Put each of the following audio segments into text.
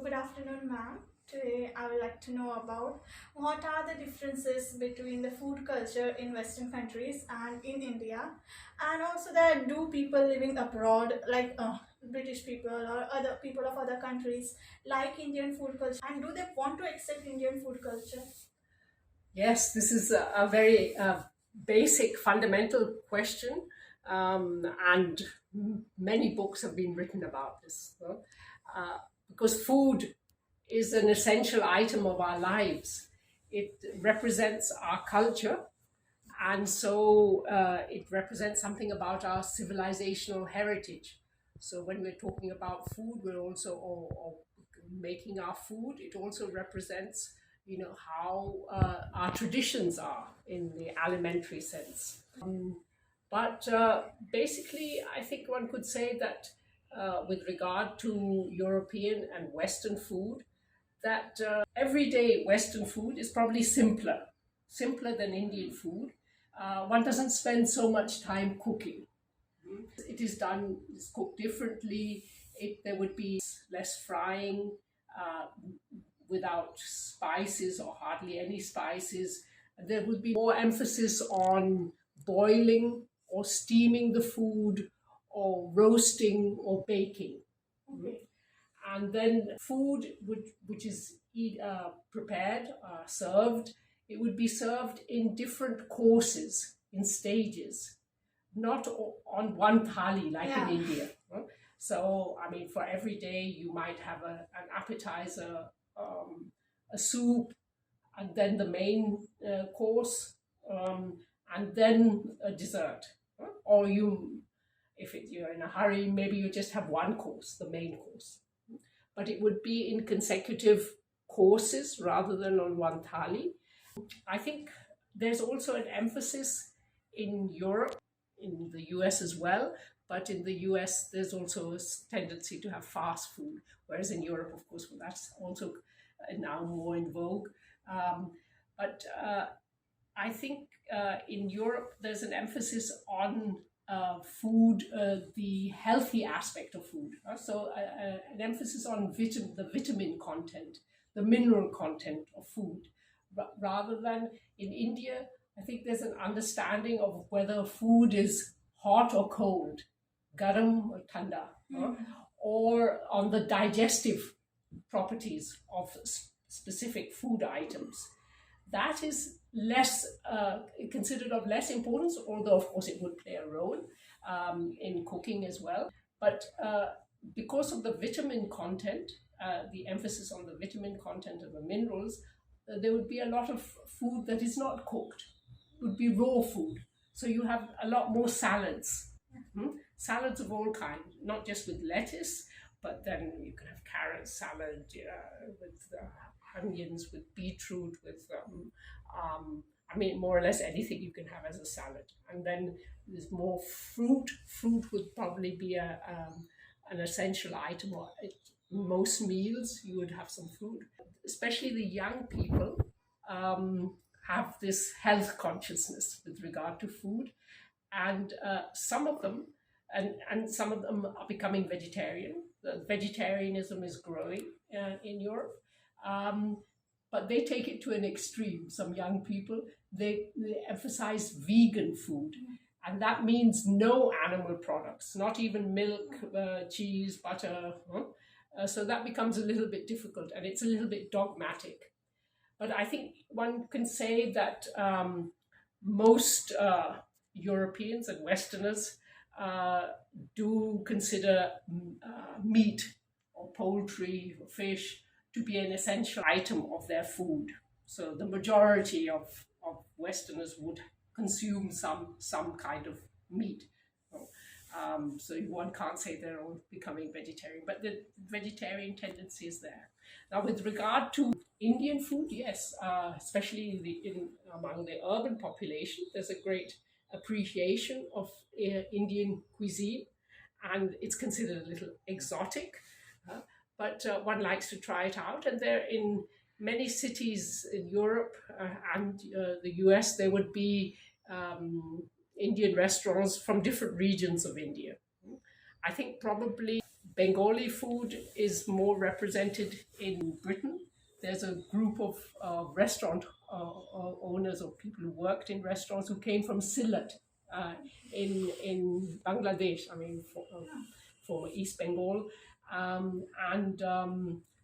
Good afternoon, ma'am. Today I would like to know about what are the differences between the food culture in Western countries and in India, and also that do people living abroad, like British people or other people of other countries, like Indian food culture, and do they want to accept Indian food culture? Yes, this is a very basic, fundamental question, and many books have been written about this. Because food is an essential item of our lives. It represents our culture, and so it represents something about our civilizational heritage. So when we're talking about food, we're also or making our food. It also represents, how our traditions are in the alimentary sense. But basically, I think one could say that with regard to European and Western food, that everyday Western food is probably simpler than Indian food. One doesn't spend so much time cooking. It's cooked differently. There would be less frying, uh, without spices or hardly any spices. There would be more emphasis on boiling or steaming the food or roasting or baking. Okay. And then food which is prepared, served, it would be served in different courses, in stages, not on one thali like in Yeah. India. So, I mean, for every day you might have an appetizer, a soup, and then the main course, and then a dessert. Or if you're in a hurry, maybe you just have one course, the main course. But it would be in consecutive courses rather than on one thali. I think there's also an emphasis in Europe, in the US as well, but in the US there's also a tendency to have fast food, whereas in Europe, of course, well, that's also now more in vogue. Um, but I think in Europe there's an emphasis on food, the healthy aspect of food. An emphasis on the vitamin content, the mineral content of food, rather than in India. I think there's an understanding of whether food is hot or cold, garam or thanda, or on the digestive properties of specific food items. That is less considered of less importance, although of course it would play a role in cooking as well. But because of the vitamin content, the emphasis on the vitamin content of the minerals, there would be a lot of food that is not cooked. It would be raw food. So you have a lot more salads. Salads of all kinds, not just with lettuce, but then you can have carrot salad with onions, with beetroot, with I mean, more or less anything you can have as a salad. And then there's more fruit. Fruit would probably be an essential item. Or most meals, you would have some fruit. Especially the young people have this health consciousness with regard to food, and some of them, and some of them are becoming vegetarian. The vegetarianism is growing in Europe. But they take it to an extreme. Some young people, they emphasize vegan food. And that means no animal products, not even milk, cheese, butter. So that becomes a little bit difficult, and it's a little bit dogmatic. But I think one can say that most Europeans and Westerners do consider meat or poultry or fish to be an essential item of their food. So the majority of Westerners would consume some kind of meat. So one can't say they're all becoming vegetarian, but the vegetarian tendency is there. Now, with regard to Indian food, yes, especially among the urban population, there's a great appreciation of Indian cuisine, and it's considered a little exotic. But one likes to try it out. And there, in many cities in Europe and the US, there would be Indian restaurants from different regions of India. I think probably Bengali food is more represented in Britain. There's a group of restaurant owners or people who worked in restaurants who came from Sylhet in Bangladesh. I mean, for East Bengal, and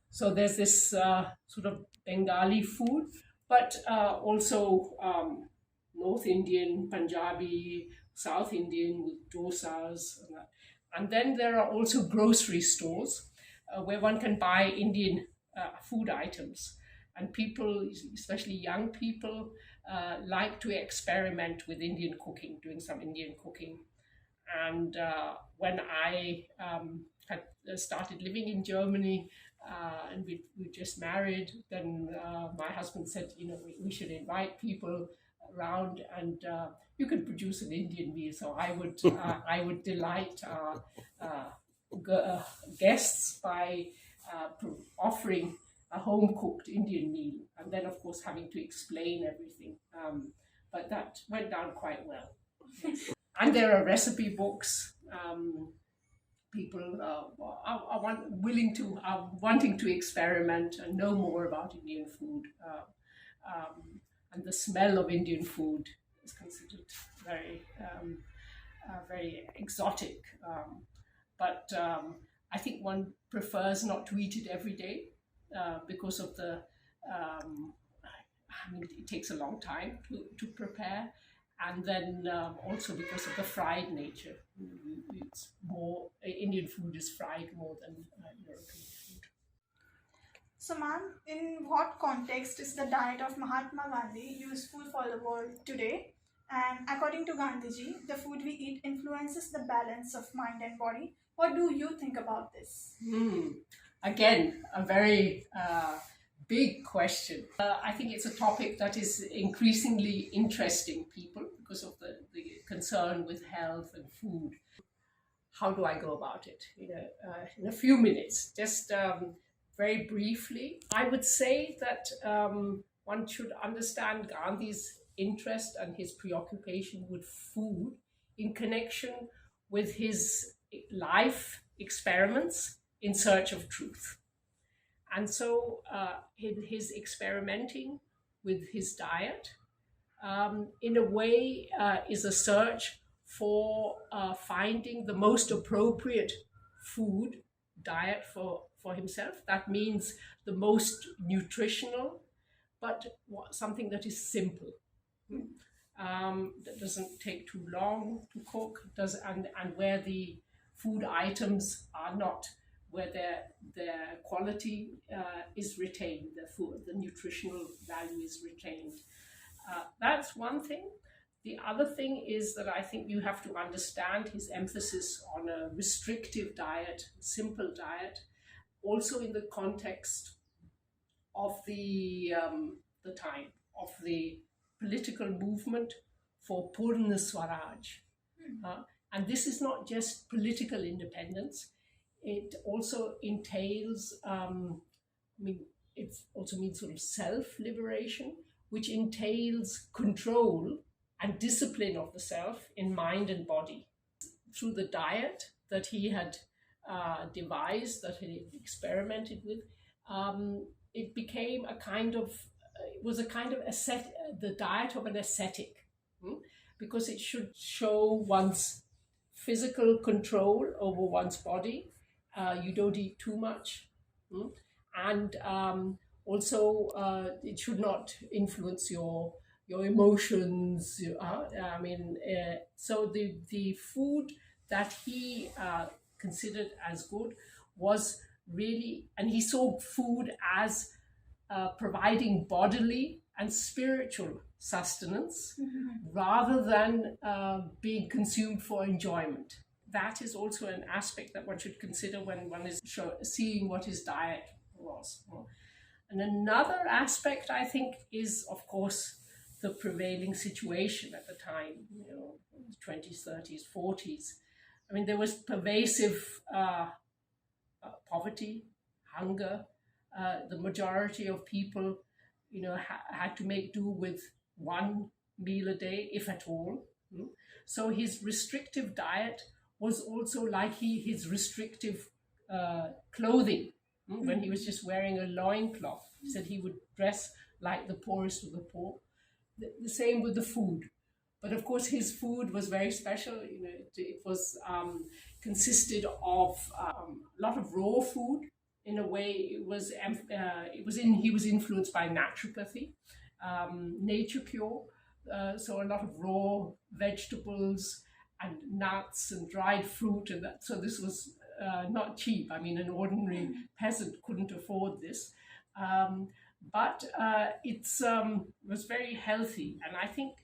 so there's this sort of Bengali food, but also North Indian, Punjabi, South Indian with dosas. And then there are also grocery stores where one can buy Indian food items. And people, especially young people, like to experiment with Indian cooking, doing some Indian cooking. And when I had started living in Germany and we just married, then my husband said, we should invite people around and you could produce an Indian meal. So I would delight guests by offering a home cooked Indian meal, and then of course having to explain everything. But that went down quite well. And there are recipe books. People are wanting to experiment and know more about Indian food. And the smell of Indian food is considered very exotic. But I think one prefers not to eat it every day because of the, it takes a long time to prepare. And then also because of the fried nature. It's more, Indian food is fried more than European food. So, ma'am, in what context is the diet of Mahatma Gandhi useful for the world today? And according to Gandhiji, the food we eat influences the balance of mind and body. What do you think about this? Again, a very big question. I think it's a topic that is increasingly interesting people because of the concern with health and food. How do I go about it? In a few minutes, just very briefly, I would say that one should understand Gandhi's interest and his preoccupation with food in connection with his life experiments in search of truth. And so his experimenting with his diet, in a way, is a search for finding the most appropriate food diet for himself. That means the most nutritional, but something that is simple. That doesn't take too long to cook, and where the food items are not, where their quality is retained, the nutritional value is retained. That's one thing. The other thing is that I think you have to understand his emphasis on a restrictive diet, simple diet, also in the context of the time, of the political movement for Purna Swaraj. And this is not just political independence. It also entails, it also means sort of self-liberation, which entails control and discipline of the self in mind and body. Through the diet that he had devised, that he experimented with, it became the diet of an ascetic, because it should show one's physical control over one's body. You don't eat too much, and also it should not influence your emotions. So the food that he considered as good was really, and he saw food as providing bodily and spiritual sustenance, rather than being consumed for enjoyment. That is also an aspect that one should consider when one is seeing what his diet was. And another aspect, I think, is, of course, the prevailing situation at the time, 20s, 30s, 40s. I mean, there was pervasive poverty, hunger. The majority of people, had to make do with one meal a day, if at all. So his restrictive diet was also like his restrictive clothing. When he was just wearing a loincloth, he said he would dress like the poorest of the poor. The same with the food. But of course, his food was very special. It was consisted of a lot of raw food. In a way, he was influenced by naturopathy, nature cure. So a lot of raw vegetables and nuts and dried fruit, and that. So this was not cheap. I mean, an ordinary peasant couldn't afford this. But it was very healthy, and I think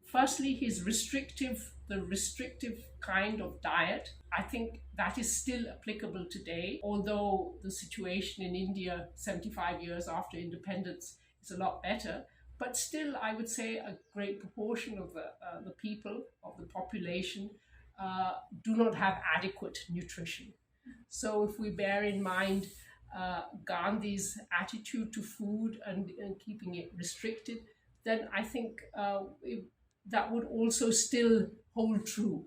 firstly the restrictive kind of diet, I think that is still applicable today, although the situation in India 75 years after independence is a lot better. But still, I would say a great proportion of the people, of the population, do not have adequate nutrition. So if we bear in mind Gandhi's attitude to food and keeping it restricted, then I think that would also still hold true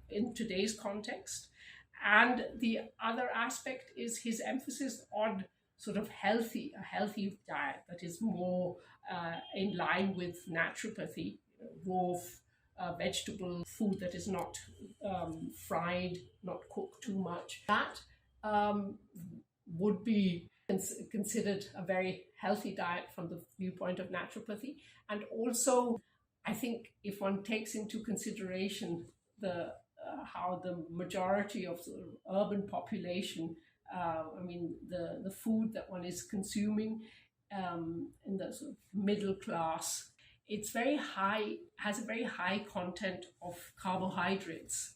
in today's context. And the other aspect is his emphasis on sort of a healthy diet that is more in line with naturopathy, raw vegetable food that is not fried, not cooked too much. That would be considered a very healthy diet from the viewpoint of naturopathy. And also, I think if one takes into consideration how the majority of the urban population, the food that one is consuming in the sort of middle class, it's very high, has a very high content of carbohydrates,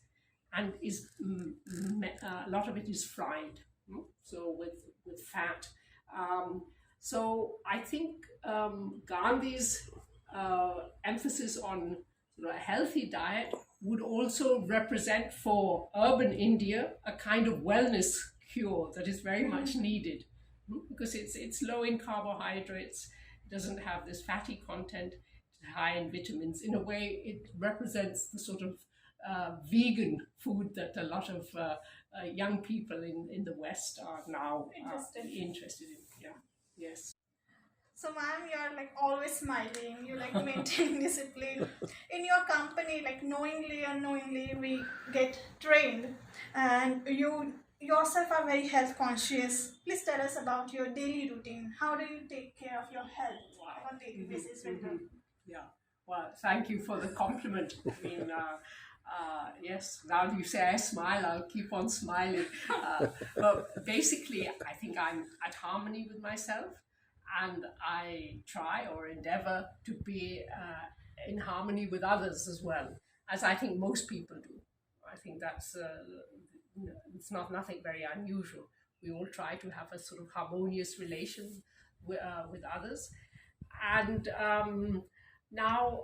and is a lot of it is fried. So with fat. So I think Gandhi's emphasis on a healthy diet would also represent for urban India a kind of wellness cure that is very much needed, because it's low in carbohydrates, it doesn't have this fatty content, it's high in vitamins. In a way, it represents the sort of vegan food that a lot of young people in the West are now interested in. Yeah. Yes. So, ma'am, you're like always smiling. You like maintain discipline in your company. Like knowingly, unknowingly, we get trained, and you yourself are very health conscious. Please tell us about your daily routine. How do you take care of your health on a daily basis? Yeah. Well, thank you for the compliment. I mean, yes, now you say I smile, I'll keep on smiling. But basically, I think I'm at harmony with myself, and I try or endeavor to be in harmony with others as well, as I think most people do. I think that's it's nothing very unusual. We all try to have a sort of harmonious relation with others. And now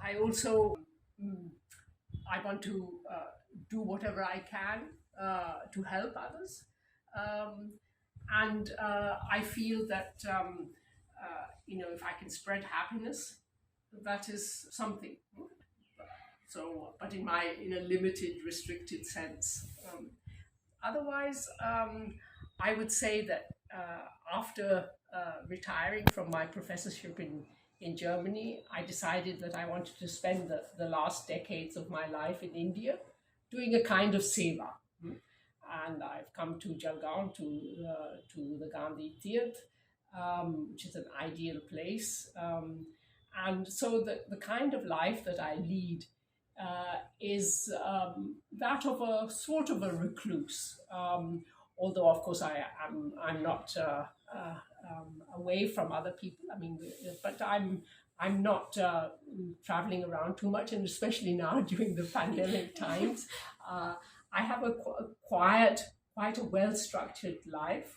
I also I want to do whatever I can to help others, and I feel that if I can spread happiness, that is something. So, but in a limited, restricted sense. Otherwise, I would say that after retiring from my professorship in Germany, I decided that I wanted to spend the last decades of my life in India doing a kind of seva. And I've come to Jalgaon, to the Gandhi Tirth, which is an ideal place. And so the kind of life that I lead is that of a sort of a recluse. Although, of course, I'm not away from other people. I mean, but I'm not traveling around too much, and especially now during the pandemic times, I have a quiet, quite a well-structured life,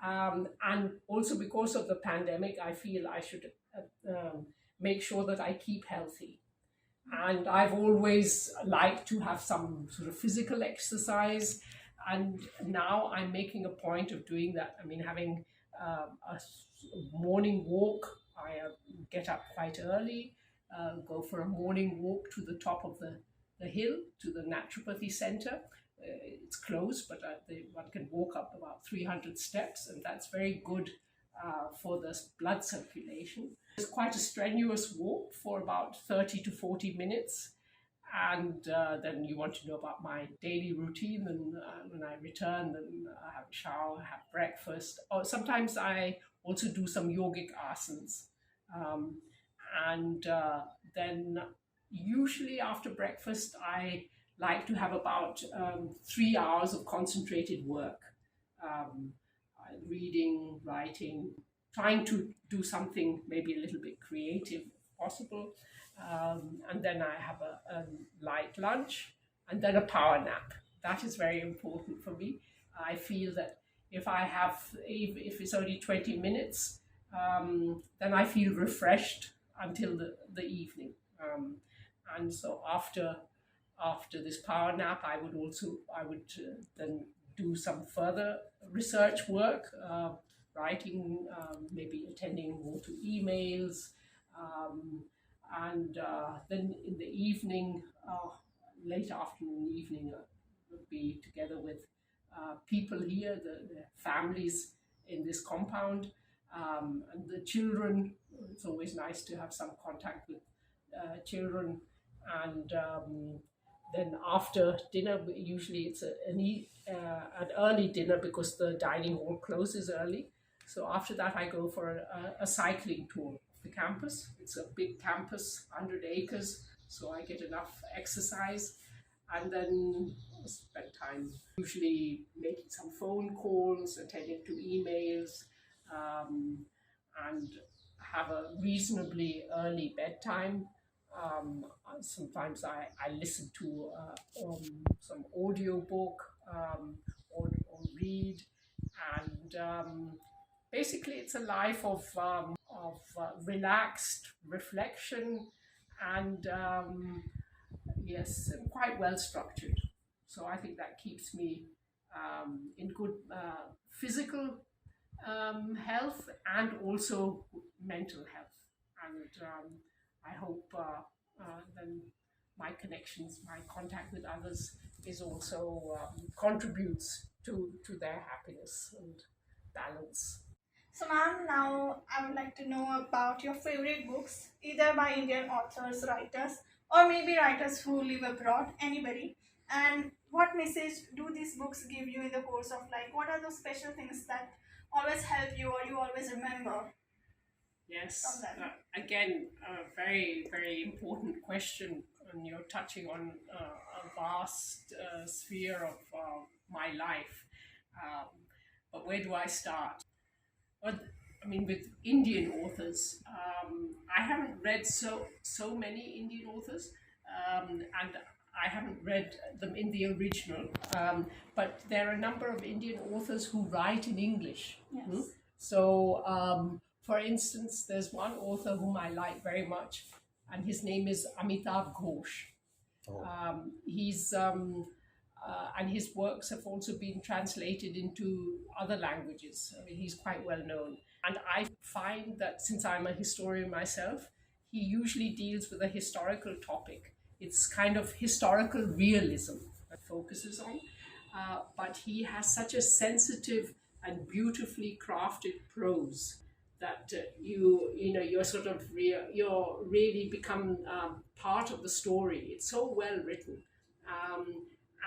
and also because of the pandemic, I feel I should make sure that I keep healthy. And I've always liked to have some sort of physical exercise, and now I'm making a point of doing that. I mean, having a morning walk. I get up quite early, go for a morning walk to the top of the hill, to the naturopathy center, it's closed, but one can walk up about 300 steps, and that's very good for the blood circulation. It's quite a strenuous walk for about 30 to 40 minutes. And then you want to know about my daily routine. And when I return, then I have a shower, have breakfast. Or sometimes I also do some yogic asanas. Um, and then usually after breakfast, I like to have about 3 hours of concentrated work. Um, Reading, writing, trying to do something maybe a little bit creative if possible. And then I have a light lunch and then a power nap. That is very important for me. I feel that if it's only 20 minutes, then I feel refreshed until the evening. And so after this power nap, I would then do some further research work, writing, maybe attending more to emails, and then in the evening, late afternoon, evening, would be together with people here, the families in this compound, and the children. It's always nice to have some contact with children, and then after dinner, usually it's an early dinner because the dining hall closes early. So after that, I go for a cycling tour of the campus. It's a big campus, 100 acres, so I get enough exercise. And then spend time usually making some phone calls, attending to emails, and have a reasonably early bedtime. Sometimes I listen to some audio book, or read, and basically it's a life of relaxed reflection, and yes, quite well structured. So I think that keeps me in good physical health and also mental health. And I hope then my connections, my contact with others is also contributes to their happiness and balance. So, ma'am, now I would like to know about your favorite books, either by Indian authors, writers, or maybe writers who live abroad, anybody. And what message do these books give you in the course of life? What are those special things that always help you or you always remember Yes, from them? again, a very, very important question, and you're touching on a vast sphere of my life. But where do I start? Well, I mean, with Indian authors, I haven't read so many Indian authors, and I haven't read them in the original. But there are a number of Indian authors who write in English. Yes. So, for instance, there's one author whom I like very much, and his name is Amitav Ghosh. Oh. And his works have also been translated into other languages. I mean, he's quite well known. And I find that since I'm a historian myself, he usually deals with a historical topic. It's kind of historical realism that focuses on. But he has such a sensitive and beautifully crafted prose that you're sort of you're really become part of the story. It's so well written.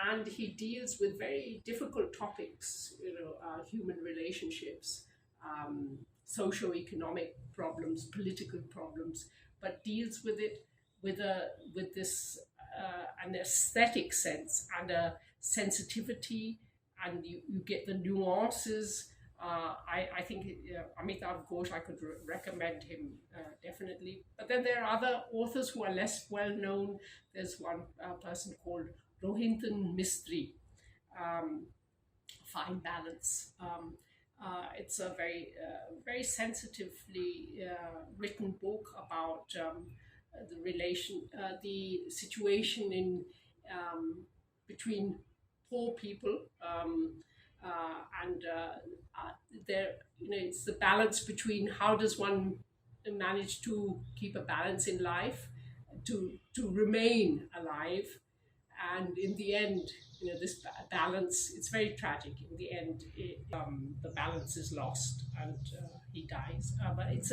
And he deals with very difficult topics, human relationships, socio-economic problems, political problems, but deals with it with this an aesthetic sense and a sensitivity, and you get the nuances. I think Amitav Ghosh, I could recommend him definitely. But then there are other authors who are less well known. There's one person called Rohinton Mistry, Fine Balance. It's a very sensitively written book about the situation in between poor people, and there, it's the balance between how does one manage to keep a balance in life, to remain alive, and in the end, this balance, it's very tragic. In the end, the balance is lost, and he dies. But it's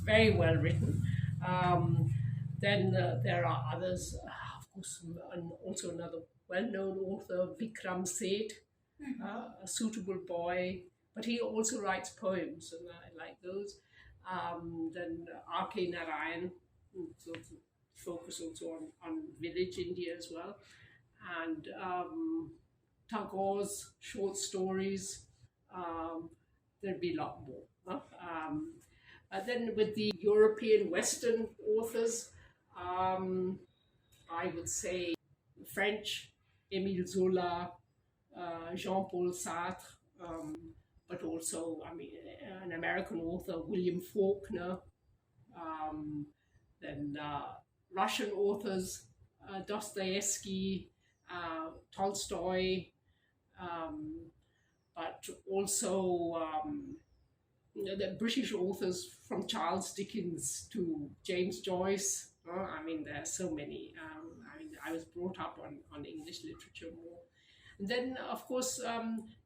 very well written. Um, then there are others, of course, and also another well-known author, Vikram Seth, A Suitable Boy, but he also writes poems, and I like those. Then R.K. Narayan, so to focus also on village India as well, and Tagore's short stories. There'd be a lot more. Huh? Then with the European Western authors, I would say French, Émile Zola, Jean-Paul Sartre, but also, I mean, an American author, William Faulkner, then Russian authors, Dostoevsky, Tolstoy, but also the British authors from Charles Dickens to James Joyce. I mean, there are so many. I mean, I was brought up on English literature more. And then, of course,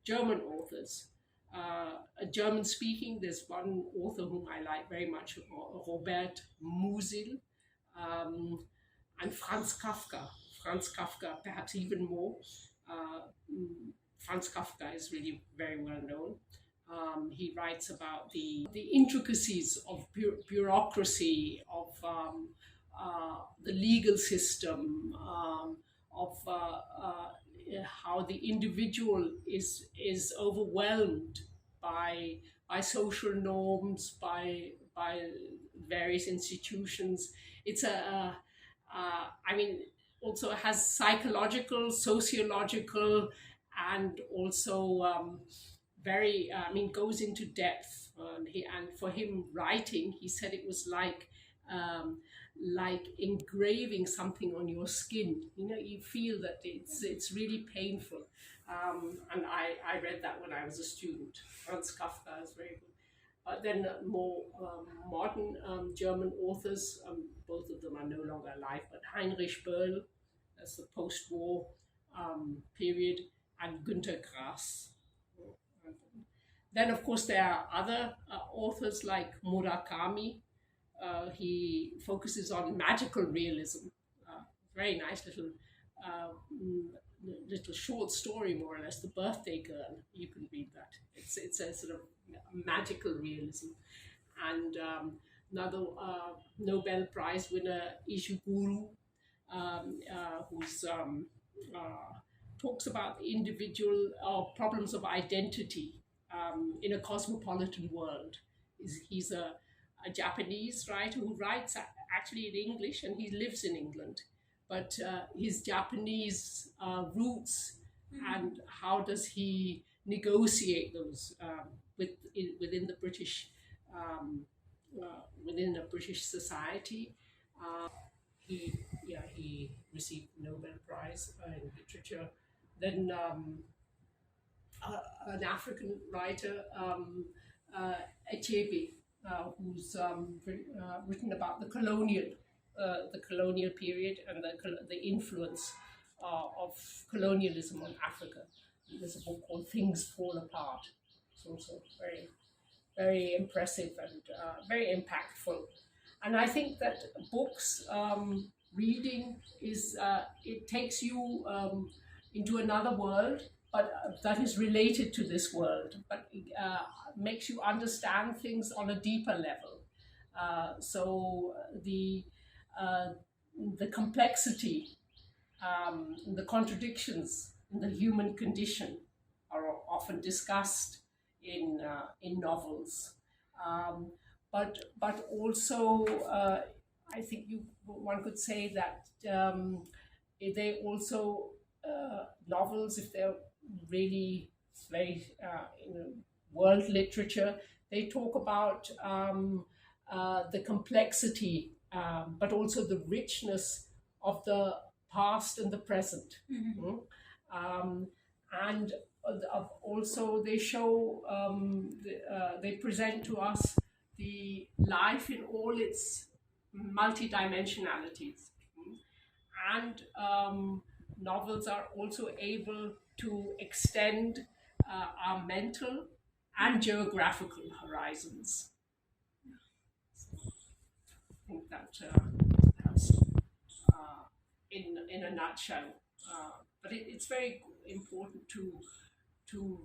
German authors. German speaking, there's one author whom I like very much, Robert Musil, and Franz Kafka. Franz Kafka, perhaps even more. Franz Kafka is really very well known. He writes about the intricacies of bureaucracy, of the legal system, of how the individual is overwhelmed by social norms, by various institutions. It's I mean, also has psychological, sociological, and also very, I mean, goes into depth. And for him, writing, he said it was like engraving something on your skin. You feel that it's really painful. And I read that when I was a student. Franz Kafka is very good. But then more modern German authors, both of them are no longer alive, but Heinrich Böll, that's the post-war period, and Günter Grass. Then, of course, there are other authors like Murakami. He focuses on magical realism. Very nice little short story, more or less, The Birthday Girl. You can read that. It's a sort of magical realism. And another Nobel Prize winner, Ishiguro, who's talks about the individual problems of identity in a cosmopolitan world. He's a Japanese writer who writes actually in English, and he lives in England. But his Japanese roots, and how does he negotiate those within the British society? He received the Nobel Prize in literature. Then an African writer, Achebe, who's written about the colonial period and the influence of colonialism on Africa. There's a book called Things Fall Apart. It's also very, very impressive and very impactful. And I think that books, reading it takes you into another world, but that is related to this world, but makes you understand things on a deeper level. So the complexity, the contradictions in the human condition are often discussed in novels, but also I think one could say that they also novels, if they're really very world literature, they talk about the complexity, but also the richness of the past and the present. And also they show, they present to us the life in all its multidimensionalities. And novels are also able to extend our mental and geographical horizons. I think that's in a nutshell. But it's very important to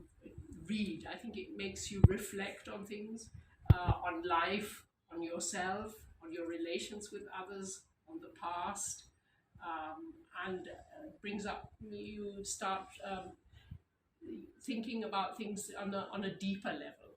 read. I think it makes you reflect on things, on life, on yourself, on your relations with others, on the past, and brings up you start thinking about things on a deeper level.